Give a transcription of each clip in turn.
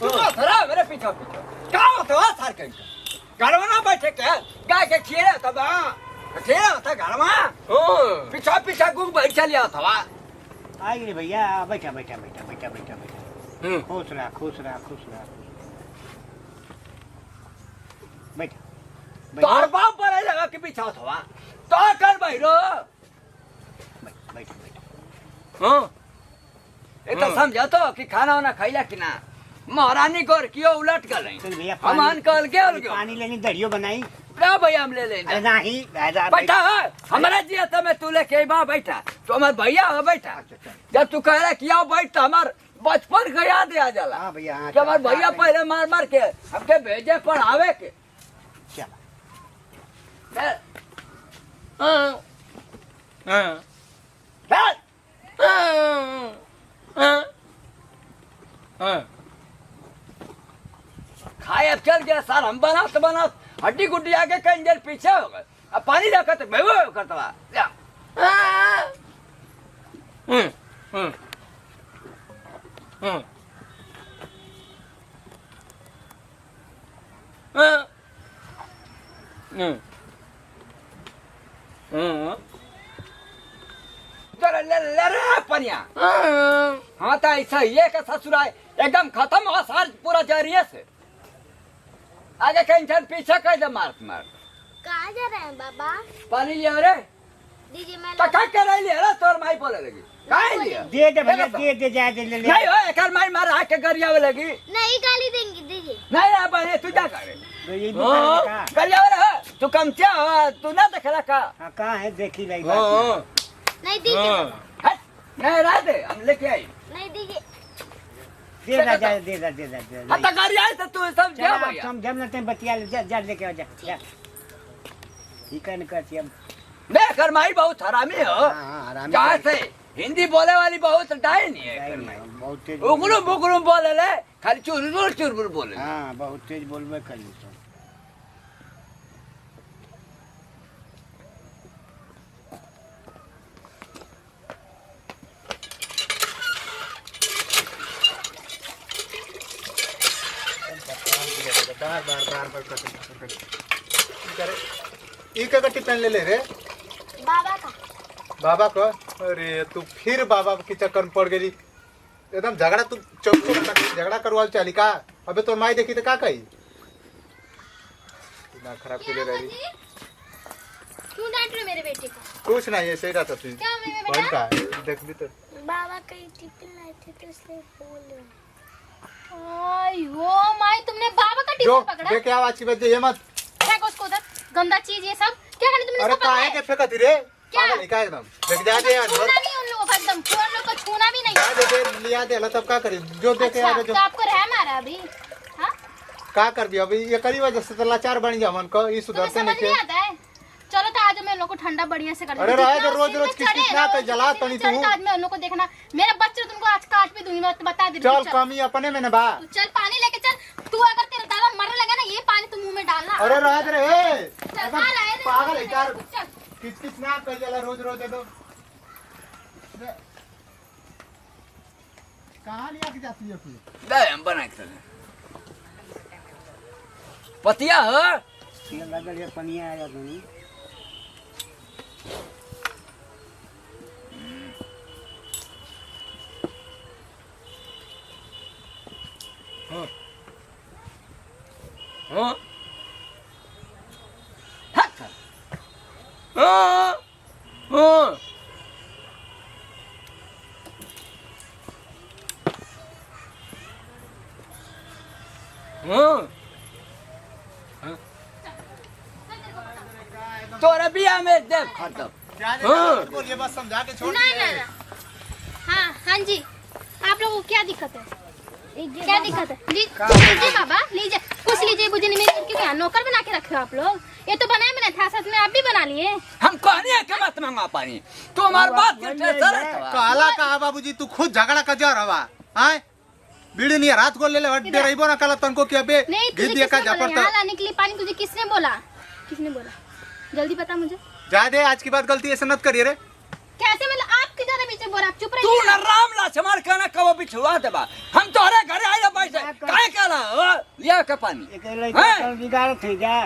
थोड़ा मेरे पीछे पीछे क्या होता है सर कहीं घर में ना बैठे क्या गाय के खीरे तब खीरे होता घर में पीछे पीछे गुम बैठ चलिया था आई रे भैया बैठा बैठा बैठा बैठा बैठा बैठा खुश रहा खुश रहा खुश रहा बैठा तो बाप पर लगा कि पीछे था तो कर बैठो बैठा बैठा हाँ ये तो समझा तो कि खाना वाना खाइला कि ना महारानी को क्यों उलट कर रही हमान कल के पानी लेनी दरियो बनाई क्या भैया हम ले लेंगे नहीं बैठा है हमारा जिया तो मैं तू लेके वहाँ बैठा तो हमारे भैया है बैठा जब तू कह रहा कि आओ बैठ हमार बचपन का याद आ जाला कि हमारे भैया पहले मार मार के हमके भेजे पढ़ावे के खाए अब चल गया सर हम बना तो बना हड्डी गुड्डी आगे कहीं देर पीछे हो गए अब पानी रखा तो मैं वो करता पनिया हाँ तो ऐसा ये का ससुराल एकदम खत्म हो साल पूरा जरिए से आगे कहीं चल पीछे कैसे मार मार कहाँ जा रहे हैं बाबा? पानी लिया रे दीजिए मैं तो क्या कर रही है तोर माई बोले लगी काहे लिया दे दे भैया दे जा दे ले नहीं हो एक माई मार आके के गरियावे लगी नहीं गाली देंगे दीजिए नहीं ना बने तू क्या करे ये गरियावे रहा तू कम क्या तू ना देखला का कहाँ है देखी रही नहीं दीजिए नहीं रह दे हम लेके आई नहीं दीजिए दे जा दे जा दे जा हता गरिया तो तू सब जा भैया समझम ना ते बतिया जा जा लेके आ जा ठीक है निकल हम मैं करमाई बहुत हरामी हो जहाँ से हिंदी बोले वाली बहुत डाय नहीं है बहुत तेज उगलू बुगलू बोले ले खाली चुरबुर चुरबुर बोले हाँ बहुत तेज बोलबे कर बार बार बार बार करे ई का गट्टी पहन ले रे बाबा का बाबा को अरे तू फिर बाबा के चक्कर में पड़ गई एकदम झगड़ा तू चौक झगड़ा करवाल चली का अबे तो माई देखी तो का कही ना खराब के ले रही क्यों डांट रहे मेरे बेटे को? कुछ नहीं ऐसे ही रहता तू क्या मेरे बेटा? का देख भी तो बाबा कहीं टिफिन लाए थे तो इसलिए बोल रहे आयो माई तुमने बाबा का जो टिफिन पकड़ा? देख आवाज की बजे ये मत फेंको उसको उधर गंदा चीज ये सब क्या करने तुमने अरे इसको पकड़ा काहे है? के फेंकती रे क्या? पागल है का एकदम देख जा दे छूना नहीं उन लोगों को एकदम फोन लोग को छूना भी नहीं जा दे लिया दे तब का करी जो देखे अच्छा, आगे जो तो आपको रह मारा अभी हाँ का कर दिया अभी ये करी वजह से तो लाचार बन जा मन को ये तुम्हें सुधरते समझ नहीं नहीं के आता है चलो तो आज मैं उन लोग को ठंडा बढ़िया से कर अरे रहे तो रोज रोज किस ना पे जला तनी तू आज मैं उन लोग को देखना मेरे बच्चे तुमको आज काट भी दूंगी मैं बता दे चल कमी अपने में ना बा चल पानी लेके चल तू अगर तेरा दादा मरने लगा ना ये पानी तू मुंह में डालना अरे रहे रे ए चल आ रहा है पागल है यार चल किस ना पे जला रोज रोज तो कहां लिया के जाती है तू दे हम बना के पतिया हो ये लगल ये पनिया आया दोनी हाँ हाँ हाँ हाँ हाँ तोरा बिया में देव खत्म हाँ बोल ये बात समझा के छोड़ ना ना ना हाँ हाँ जी आप लोगों को क्या दिक्कत है क्या दिक्कत है लीजिए बाबा लीजिए कुछ लीजिए बुझे नहीं मेरे क्योंकि यहाँ नौकर बना के रखे हो आप लोग ये तो बनाया मैंने था साथ में आप भी बना लिए हम कहने हैं कि मत मंगा पानी तू हमारी बात के टेंशन है काला कहा बाबूजी तू खुद झगड़ा कर जा रहा है बीड़ी नहीं रात को ले ले हट दे रही बोला कल तनको कि अबे नहीं गिर दिया का जापड़ता लाने के लिए पानी तुझे किसने बोला जल्दी बता मुझे जा दे आज की बात गलती ऐसे मत करिए रे कैसे मतलब आप आप किधर है पीछे बोरा, आप चुप तू रहिए। न राम लक्ष्मण कहना कबो बिछुआ देबा। हम तोहरे घरे आइले बैठे काहे कहला लिया के पानी एक लड़का हैं? कर बिगाड़ थे जा।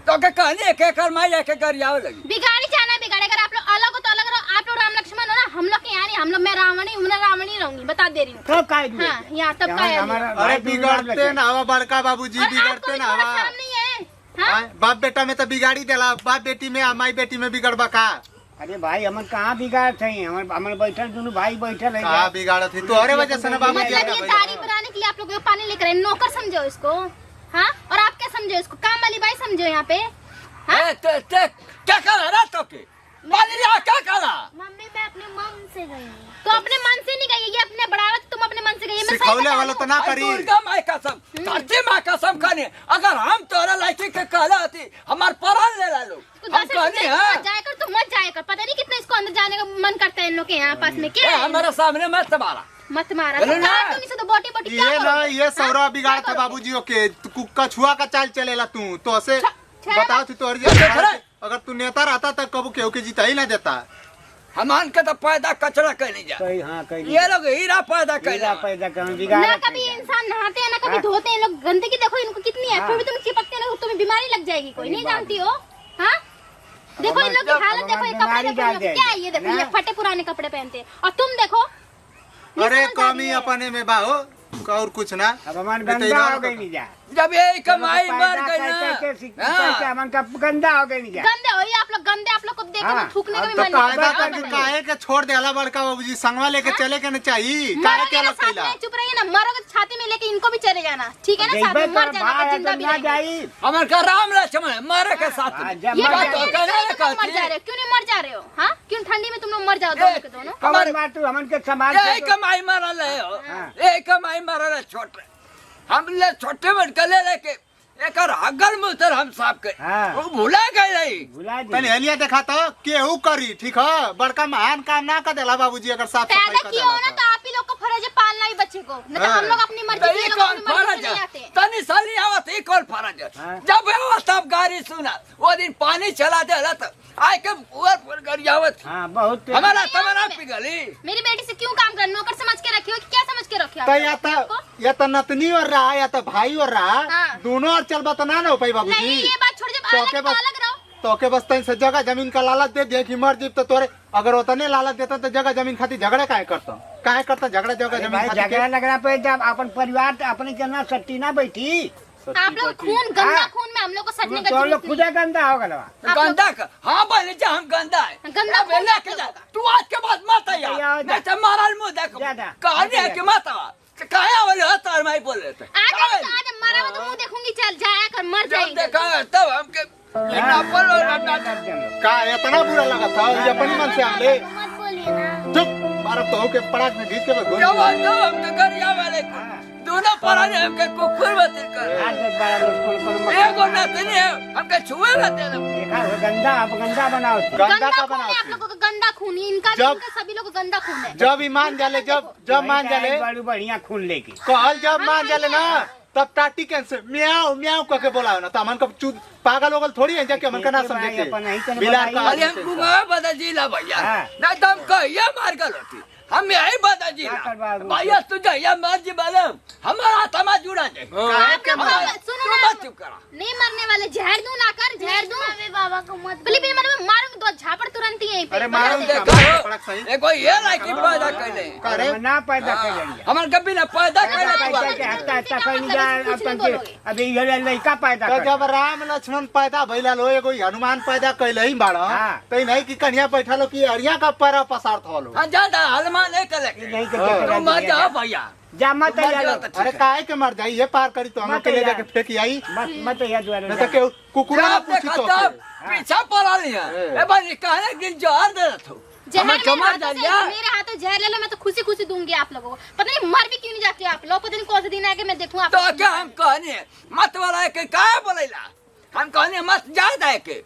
तो के कहनी एक एकर माई के घर आवे लगी। बिगाड़ी जाना बिगाड़े, अगर आप लोग अलग हो तो अलग रहो। आप लोग राम लक्ष्मण हो ना, हम लोग के यहाँ नहीं, हम लोग मैं रावणी हूँ ना, रावणी रहूंगी, बता दे रही हूँ। सब काय दिए। हाँ, यहाँ तब का अरे बिगड़ते ना हवा बड़का बाबूजी, बिगड़ते ना हवा। नहीं है। हाँ? बाप बेटा में तो बिगाड़ी देला, बाप बेटी में माई बेटी में बिगड़बा का? अरे भाई हमन कहाँ बिगाड़ थे, हमन बैठल दोनों भाई बैठल है। कहाँ बिगाड़त है? तोहरे वजह से ना बाबू जी मतलब ये दाढ़ी बनाने के लिए आप लोग ये पानी लेकर आए, नौकर समझो इसको। हाँ, और आप क्या समझो इसको, काम वाली बाई समझो यहाँ पे। हाँ? ते क्या कहला रे तो के पानी लिया क्या कहला? मम्मी मैं अपने मन से गई। तो अपने मन से नहीं गई, ये अपने बढ़ावा, तुम अपने मन से गई। मैं सही सिखौले बता वाला रही तो हूँ। ना अरे करी। दुर्गा माई कसम, धरती माँ कसम खाने, अगर हम तोरा लाइकी के कहला होती हमार परान ले ला लो। तो हम दस कहनी मत है जाया कर, तुम मत जाया कर। पता नहीं कितना इसको अंदर जाने का मन करता है इन लोग के यहाँ पास में। क्या है? हमारे सामने मत मारा। मत मारा बोलो तो ना। तुम इसे तो बोटी बोटी क्या ये ना करोगे? ये सौरा हाँ? बिगाड़ क्या था करोगे? बाबूजी के कछुआ का चाल चलेला तू तो ऐसे छे- बताओ तू तोहरी अगर तू नेता रहता तो कबू केहू के जीता ही ना देता। हमान के तो पैदा कचरा कहनी जा। कहीं हाँ कहीं ये लोग हीरा पैदा हीरा कहला। पैदा कर बिगाड़ ना कभी इंसान नहाते हैं ना कभी हाँ। धोते हैं। लोग गंदगी देखो इनको कितनी है, हाँ। फिर भी तुम चिपकते हैं, तुम्हें बीमारी लग जाएगी। कोई नहीं जानती हो? हाँ, देखो इन लोग की अब हालत देखो, ये कपड़े बीमारी देखो, डाल इन लोग क्या है ये देखो, देगी, ये ना? फटे पुराने कपड़े पहनते हैं। और तुम देखो ये अरे समझदारी कमी है। अपने में बाहो और कुछ ना। अब हमार ये तो गंदा इधर हो गई नहीं जा। जब ये कमाई पैदा मर गई कैसे ना हाँ। हमन का गंदा हो गई नहीं जा। गंदे हो ये आप लोग, गंदे आप लोग को देख हाँ। के थूकने का भी तो मन नहीं कायदा करता। करके काहे के छोड़ देला बड़का बाबूजी, संगवा लेके चले के न चाहिए। काहे मरोगे के ना अलग साथ कैला? में, चुप रहिए ना। मरोगे तो छाती में लेके इनको भी चले जाना, ठीक है ना? साथ में मर जाना, अगर जिंदा भी ना रहेंगे। जाई। हमारे का राम लक्ष्मण मरे के साथ में। हाँ, जब ये मर बात जाए- तो कहना नहीं, है तुम मर कहती। जा रहे हो, क्यों नहीं मर जा रहे हो? हाँ, क्यों ठंडी में तुम लोग मर जाओ दोनों के दोनों? कमर मार तू हमन के समाज यही कमाई मरल है हो। हाँ। यही कमाई मरल है छोटे। हम ले छोटे बन के ले लेके एक अगल मुतर हम साफ के हाँ। वो भुला गए नहीं। भुला दी। पहले हलिया देखा तो केहू करी, ठीक है? बड़का महान काम ना कर देला बाबूजी अगर साफ सफाई पैदा कर किया हो देला ना तो। तो आप ही लोग को फर्ज है पालना ही बच्चे को, नहीं तो हाँ। हम लोग अपनी मर्जी तो से ये लोग कौन अपनी मर्जी फर्ज से नहीं आते है? हैं। तनी साली आवत ही कौन फर्ज है? हाँ। जब वो तब गाड़ी सुना वो दिन पानी चला दे तो आए के ऊपर पर गाड़ी आवत हाँ बहुत हमारा तमरा पिघली। मेरी बेटी से क्यों काम कर, नौकर समझ के रखी हो कि क्या समझ के रखी हो तो आप या तो नतनी और रहा या तो भाई और रहा, हाँ। दोनों और चलबा तो ना हो पाई नहीं बाबूजी। ये बात छोड़, जब तो अलग के तो बस अलग रहो। तो के बस तन से जगह जमीन का लालच दे दिया कि मर जीव तो तोरे अगर उतने लालच देता तो जगह जमीन खातिर झगड़े काहे करता झगड़ा जगह अरे जमीन भाई खातिर झगड़ा लगना पे जब अपन परिवार अपने जना सट्टी ना बैठी आप लोग खून गंदा हाँ। खून में हम लोग को सटने का तो जरूरत लोग नहीं खुदा गंदा हो गलवा। आप लोग- गंदा का हाँ बोले जा हम गंदा है गंदा अब ले के जा तू आज के बाद मत आया या, नहीं तो मारल मुंह देख जा। कहानी है कि मत आ कहे वाले हो तार माई बोल रहे थे आज मारा मैं तो मुंह देखूंगी, चल जाया कर, मर जब जाएगी। देखा तब हमके ये ना बोलो ना का इतना बुरा लगा था ये अपनी मन से आले मत बोलिए ना। चुप मारा तो के पड़ाक में घीच के बस क्या बात है हमके गरिया वाले को दोनों पराने हमके कुकुर बते कर एगो ना तने हमके छुए रहते ना गंदा बनाओ गंदा गंदा का खून बना है आप लोगों का, गंदा खून है इनका, जब- इनका सभी लोग का गंदा खून है। जब ईमान जाले जब मान जाले बड़ी बढ़िया खून लेके कहल जब मान जाले ना तब टाटी कैंसर म्याऊ म्याऊ करके बोलाओ ना तो हमन का चूत पागल होगल थोड़ी है जाके हमन का ना समझे के अपन नहीं तो बिलार का खाली हम गुंगा बता जिला भैया हाँ। नहीं तो हम कहिया मार कर होती हम यही बता जिला क्या करवाओगे? भैया तू जहिया मर जी बालम हमारा तमा जुड़ा जाए काहे के मार सुनो तू ना, मत चुप करा नहीं मरने वाले, जहर दूं ना कर, जहर दूं। बाबा को मत बोली, मारूंगी दो झापड़ तुरंत ही यहीं पे। अरे मारो बता दे। देखो पड़क सही देखो ये लाइकी पैदा कैले करे ना पैदा कर लिया हमार कभी ना पैदा कैले अभी ये लड़का पैदा तो कर जब राम लक्ष्मण पैदा भइला लो एगो हनुमान पैदा कैले ही बाड़ा हाँ। तो नहीं कि कन्या बैठा लो कि अरिया का पैरा पसार थलो हाँ ज्यादा हलमा नहीं करे नहीं तू करके मत जा भैया जा मत मर यार जाओ तो अरे ठीक है। काहे के मर जाई ये पार करी तो हम मत के ले यार। जाके फेंकी आई मत यार द्वारा नहीं तो के कुकुरा ना जब पूछी देखा तो तब पीछा पड़ा लिया ए भाई कहने कि जहर दे रहा था जहर हमें मेरे जमा हाथों डाल से- दिया मेरे हाथों जहर ले लो, मैं तो खुशी खुशी दूंगी आप लोगों को। पता नहीं मर भी क्यों नहीं जाते आप लोग, पता नहीं कौन से दिन आके मैं देखूं आप तो लोग। क्या हम कहने मत वाला है कि क्या बोलेला हम कहने मत ज्यादा है के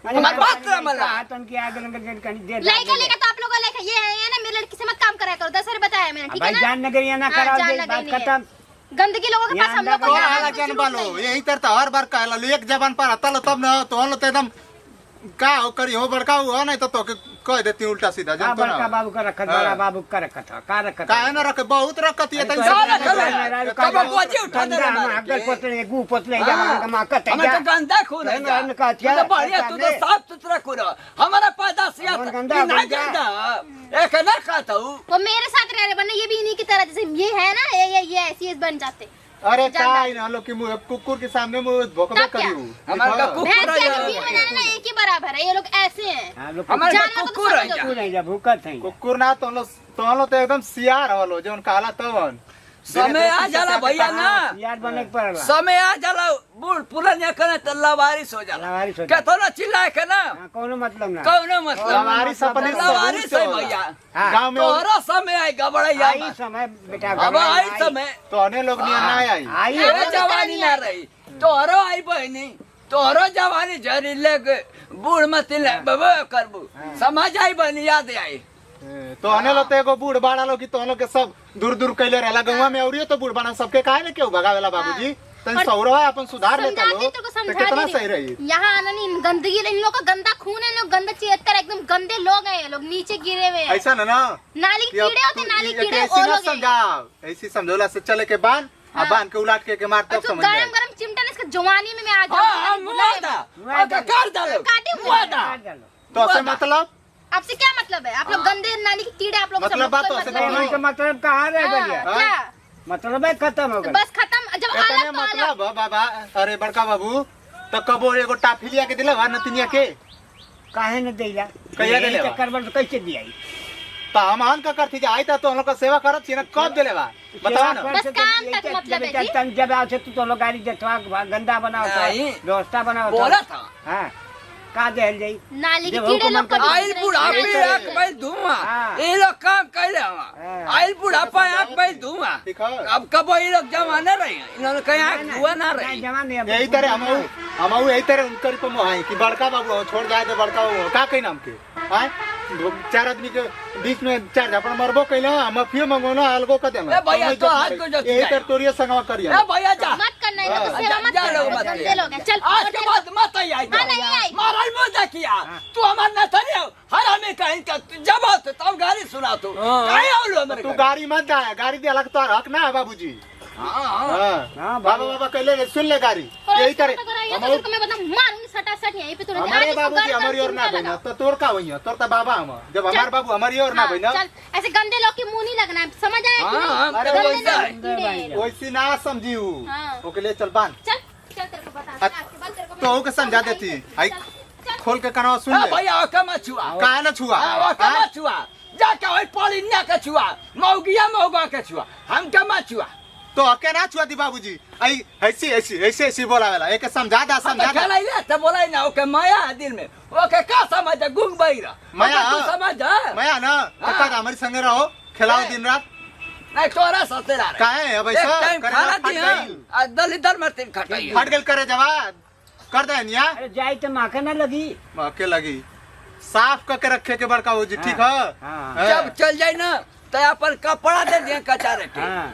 हमारे बात रहा मला। लड़का लेगा तो आप लोगों का लेगा, ये है ना, मेरी लड़की से मत काम कराया करो, 10 बार बताया मैंने, ठीक है भाई ना? जान नगरिया ना हाँ, कराओ जान दे नगरी बात नहीं है। खत्म गंदगी लोगों के पास हम लोग को तो यहाँ आला कुछ जन जरूरत बालो नहीं है। यही तरह हर बार कहला लो एक जबान पर आता लो तब न तो हलो तो एकदम का हो करी हो बड़का हुआ नहीं तो के कह देती उल्टा सीधा का जानतो बड़का ना बाबू का रखत हाँ। बड़ा बाबू का रखत है का रखत काहे ना रखे बहुत रखत ये तनी साला सब खबर जाने है। वाला। कब कोची उठा दे गंदा रहा अगर है। पोतले गु पोतले हाँ। जा का माकत है हमें तो गंदा खून है गंदा का क्या तो बढ़िया तू तो साफ सुथरा खून है हमारा पैदाशिया हमर था गंदा नहीं गंदा। गंदा एक ना खाता हूँ वो मेरे साथ रह रहे वरना ये भी इन्हीं की तरह जैसे ये है ना ये ऐसे बन जाते। अरे ज्यादा। काय ना लोग की मुंह कुकुर के सामने मुंह भोकबे तब क्या? करी हमारा का देखो। कुकुर भैंस है के बीच में जाना ना एक ही बराबर है ये लोग ऐसे हैं। हां लोग हमारे का जानवर को तो कुकुर है समझो। क्या? कुकुर नहीं जा भूकत है कुकुर ना तो लोग तो एकदम सियार हलो जोन काला तवन समय आ जाला भैया ना यार बने के पड़ला समय आ जाला बूढ़ पुरानिया करे तो लवारिस हो जाला लवारिस हो जाला। कहतो ना चिल्लाए के ना हां कोनो मतलब ना कौनो मतलब लवारिस अपने लवारिस है भैया हाँ। गांव में तोहरा समय आई गबड़ैया आई समय बेटा अब आई समय तो अने लोग नियन ना आई आई ये जवानी ना रही तोहरो आई बहनी तोहरो जवानी झरी लेके बूढ़ मत ले बबे करबू समझ आई बहनी याद आई तो अने लोग तो एगो बूढ़ बाड़ा लोग की तो लोग के सब दूर दूर कैले रहला गंवा में औरियो तो बूढ़ बाड़ा सबके काहे ने क्यों भगावेला बाबूजी तन और सौरो है अपन सुधार लेता समझाती लो तो तो समझा कितना दे सही रही यहाँ आना नहीं गंदगी इन लोग का गंदा खून है इन लोग गंदा चेतर एकदम गंदे लोग हैं ये लोग नीचे गिरे हुए हैं ऐसा ना ना नाली के कि अब कीड़े होते तू नाली ये कीड़े ऐसी वो ना लोग हैं। समझाओ ऐसी समझौला से चले के बांध आ हाँ। बांध के उलाट के मारते और अब तू समझ जाए गरम गरम चिमटा ने इसका जवानी में मैं आ हां जाऊँ मुआदा ओके कर डालो काटे मुझे। मुआदा तो ऐसे मतलब आपसे क्या मतलब है आप लोग गंदे नाली के कीड़े आप लोग को मतलब समझ- बात तो कोई ऐसे मतलब नहीं नहीं। का मतलब कहां रह हाँ, गया क्या मतलब है खत्म हो तो गया बस खत्म जब इतने अलग तो अलग मतलब है, बाबा अरे बड़का बाबू तो कबो एगो टाफी लिया के दिला वा नतिनिया के काहे न देला कहिया देले बा? चक्कर बन कैसे दिया तो हम आन का करती आई था तो हम लोग का सेवा करत छी ना कब देले बा बताओ ना बस काम तक मतलब है जी। तन जब आओ तू तो लोग गाड़ी देखवा गंदा बनाओ नहीं। व्यवस्था बनाओ बोला था हां का देल जाई नाली के जब कीड़े लोग हुकूमत आइल बुढ़ापे आंख में धुआं हाँ। ये लोग काम कैले हवा हाँ। आइल बुढ़ापा आंख में धुआं ठीक है अब कब ये लोग जमाने रहे इन्होंने कहीं आंख धुआं ना रही जवान यही तरह हम यही तरह उनकर पे मोहाई कि बड़का बाबू हो, छोड़ जाए तो बड़का बाबू का कहीं नाम के आए चार आदमी के बीच में चार झापड़ मरबो कैले हम फिर मंगोना अलगो कर देना ए भैया, तो हाथ को जो यही तर तोरिया संगवा करिया ए भैया जा मत करना है तो हाँ। सेवा मत जा करना लोग मत गंदे लोग हैं चल आज के बाद मत आई आई हाँ, नहीं आई। मारल मुझे किया तू हमार न थरी हर हमें कहीं का जब आओ तो तब गाली सुना तू कहीं आओ लो मेरे तू गाड़ी मत आया गाड़ी दे अलग तो हक ना है बाबूजी हां हाँ बाबा बाबा कहले सुन ले गाड़ी यही तरह तो मैं बता मारूंगी सटा सट यहीं पे तुरंत हमारे आज इसको बाबूजी गरम हमारी ओर ना चिमटा बना लगाओ। तो तोर का वही तोर तो बाबा हम जब हमारे बाबू हमारी ओर ना हाँ, बना चल ऐसे गंदे लोग के मुंह नहीं लगना है समझ आया कि हाँ, नहीं? अरे गंदे वैसा लोग है। कीड़े हैं लोग। वैसी ना समझियो हाँ। ओके ले चल बांध चल चल तेरे को बता आज के बाद तेरे को तो ओके समझा देती आई चल। खोल के कनवा सुन ए ले भैया ओके मत छुआ काहे ना छुआ ओके मत छुआ जाके ओई पड़ी ना के छुआ मौगिया मौगा के छुआ हम के मत छुआ तो ओके ना छुआ दी बाबूजी आई ऐसी ऐसी ऐसी ऐसी बोलावेला एक समझा दा समझा दा खेलाई ले तो बोलाई ना ओके माया है दिल में ओके का समझ गुंग बहिरा माया? तू समझ है मैं ना कक्का हमारे संगे रहो खिलाओ दिन रात नहीं तोरा सते रहा काहे है एक वैसा टाइम करे खाना ना फट दिया गई दलिदर में तीन खटाई फट गेल करे जवाब कर दे निया अरे जाई तो माके ना लगी के लगी साफ करके रखे के बड़का हो जी ठीक है हाँ। जब चल जाए ना तो अपन कपड़ा दे दिए कचारे के हां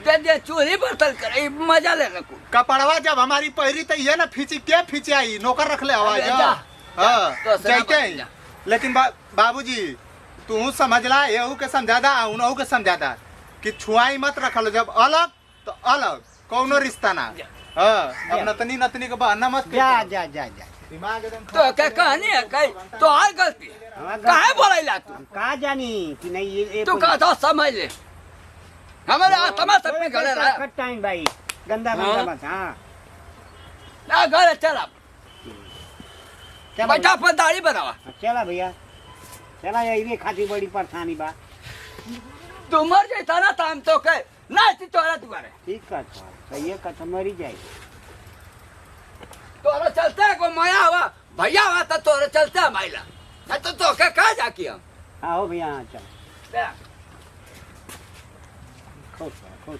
दे दिए चूल्ही बर्तन करे मजा लेने को कपड़वा जब हमारी पहरी तो ये ना फीची क्या फीची आई नौकर रख ले आवाज अबे जा, हाँ तो से ना जाइते बच जा। लेकिन बाबूजी तू समझ ला येहू के समझादा उनहू के समझादा कि छुआई मत रखल जब अलग तो अलग कौनो रिश्ता ना हाँ अब नतनी नतनी के बहाना मत जा कर। जा जा जा दिमाग एकदम तो क्या कहानी है कहीं तो और गलती काहे बोला तू का जानी कि नहीं ये तू कहता समझ ले हमारे आत्मा सब में गले रहा कट टाइम भाई गंदा हाँ। गंदा मत हां ना घर चला चला बैठा अपन दाढ़ी बनावा चला भैया चला ये खाती बड़ी परेशानी बा तू मर जाता ना तो हम तो कह ना तोरा तुम्हारे ठीक का सही है कथ मरी जाए तोरा चलता है को माया हुआ भैया हुआ तो तोरा चलता है माइला नहीं तो क्या कहा जाकी हम आओ भैया हाँ, चल देख, खुश रहो